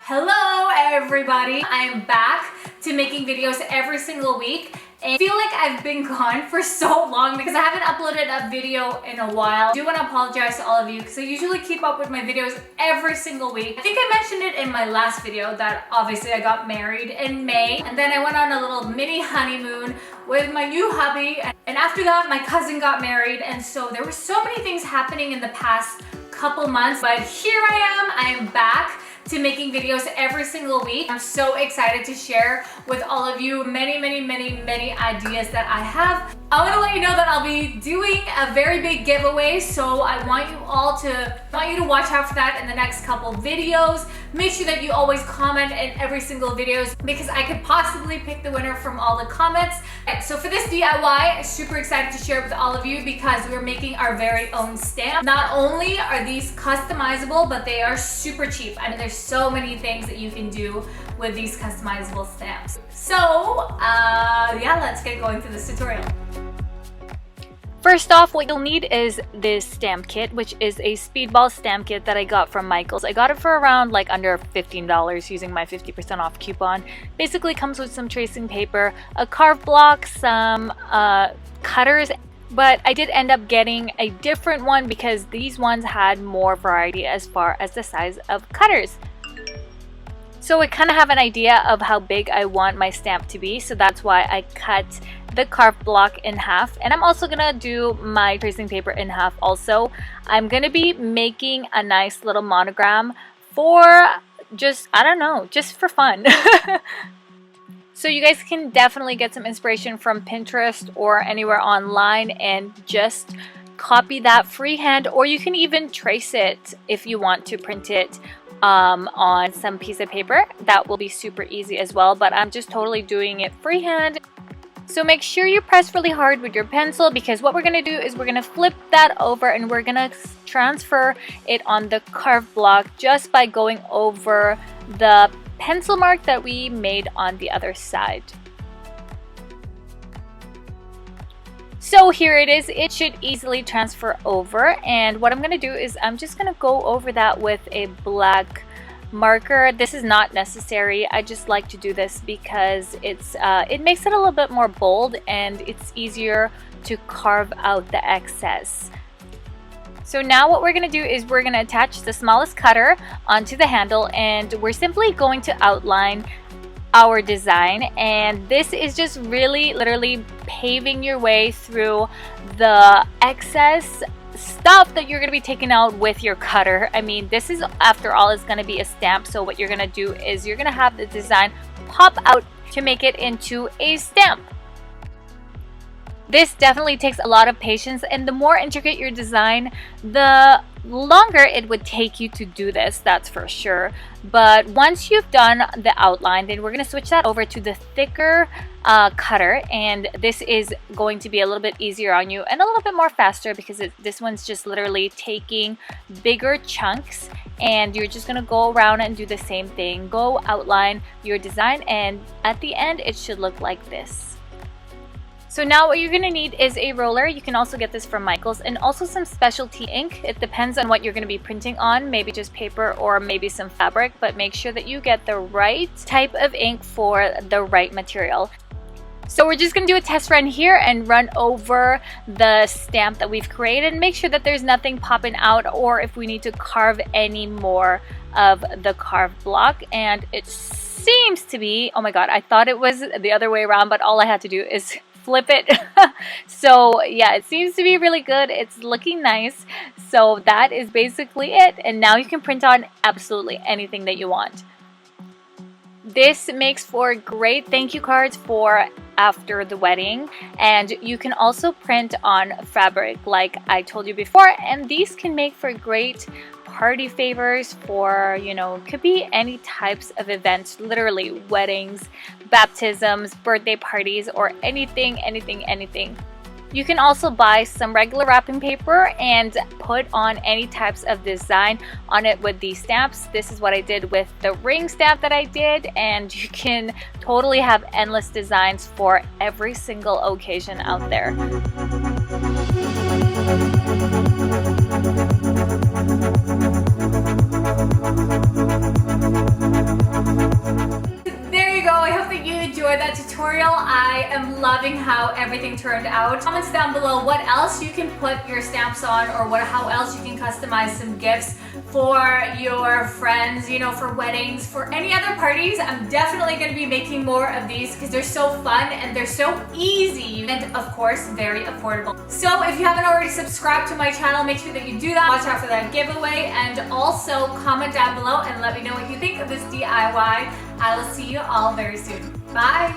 Hello everybody! I am back to making videos every single week. And I feel like I've been gone for so long because I haven't uploaded a video in a while. I do want to apologize to all of you because I usually keep up with my videos every single week. I think I mentioned it in my last video that obviously I got married in May, and then I went on a little mini honeymoon with my new hubby, and after that my cousin got married, and so there were so many things happening in the past couple months, but here I am back to making videos every single week. I'm so excited to share with all of you many ideas that I have. I want to let you know that I'll be doing a very big giveaway, so I want you to watch out for that in the next couple videos. Make sure that you always comment in every single videos because I could possibly pick the winner from all the comments. And so for this DIY, I'm super excited to share it with all of you because we're making our very own stamp. Not only are these customizable, but they are super cheap. I mean, there's so many things that you can do with these customizable stamps. So yeah, let's get going to this tutorial. First off, what you'll need is this stamp kit, which is a speedball stamp kit that I got from Michael's. I got it for around like under $15 using my 50% off coupon. Basically comes with some tracing paper, a carve block, some cutters, but I did end up getting a different one because these ones had more variety as far as the size of cutters. So I kind of have an idea of how big I want my stamp to be, so that's why I cut the carved block in half, and I'm also gonna do my tracing paper in half also. I'm gonna be making a nice little monogram for just, I don't know, just for fun. So you guys can definitely get some inspiration from Pinterest or anywhere online and just copy that freehand, or you can even trace it if you want to print it on some piece of paper. That will be super easy as well, but I'm just totally doing it freehand. So make sure you press really hard with your pencil, because what we're going to do is we're going to flip that over and we're going to transfer it on the carved block just by going over the pencil mark that we made on the other side. So here it is. It should easily transfer over, and what I'm going to do is I'm just going to go over that with a black marker. This is not necessary. I just like to do this because it makes it a little bit more bold and it's easier to carve out the excess. So now what we're going to do is we're going to attach the smallest cutter onto the handle, and we're simply going to outline our design, and this is just really literally paving your way through the excess stuff that you're going to be taking out with your cutter. I mean, this is, after all, is going to be a stamp, so what you're going to do is you're going to have the design pop out to make it into a stamp. This definitely takes a lot of patience, and the more intricate your design, the longer it would take you to do this, that's for sure. But once you've done the outline, then we're going to switch that over to the thicker cutter, and this is going to be a little bit easier on you and a little bit more faster because this one's just literally taking bigger chunks, and you're just going to go around and do the same thing. Go outline your design, and at the end it should look like this. So now what you're going to need is a roller. You can also get this from Michael's, and also some specialty ink. It depends on what you're going to be printing on, maybe just paper or maybe some fabric, but make sure that you get the right type of ink for the right material. So we're just going to do a test run here and run over the stamp that we've created and make sure that there's nothing popping out, or if we need to carve any more of the carved block. And it seems to be, oh my god, I thought it was the other way around, but all I had to do is flip it. So yeah, it seems to be really good. It's looking nice. So that is basically it, and now you can print on absolutely anything that you want. This makes for great thank you cards for after the wedding, and you can also print on fabric like I told you before, and these can make for great party favors for, you know, could be any types of events, literally weddings, baptisms, birthday parties, or anything. You can also buy some regular wrapping paper and put on any types of design on it with these stamps. This is what I did with the ring stamp that I did, and you can totally have endless designs for every single occasion out there. There you go. I hope that you enjoyed that tutorial. I am loving how everything turned out. Comments down below what else you can put your stamps on, or how else you can customize some gifts for your friends, you know, for weddings, for any other parties. I'm definitely going to be making more of these because they're so fun and they're so easy and of course very affordable. So if you haven't already subscribed to my channel, make sure that you do that. Watch out for that giveaway, and also comment down below and let me know what you think of this DIY. I will see you all very soon. Bye!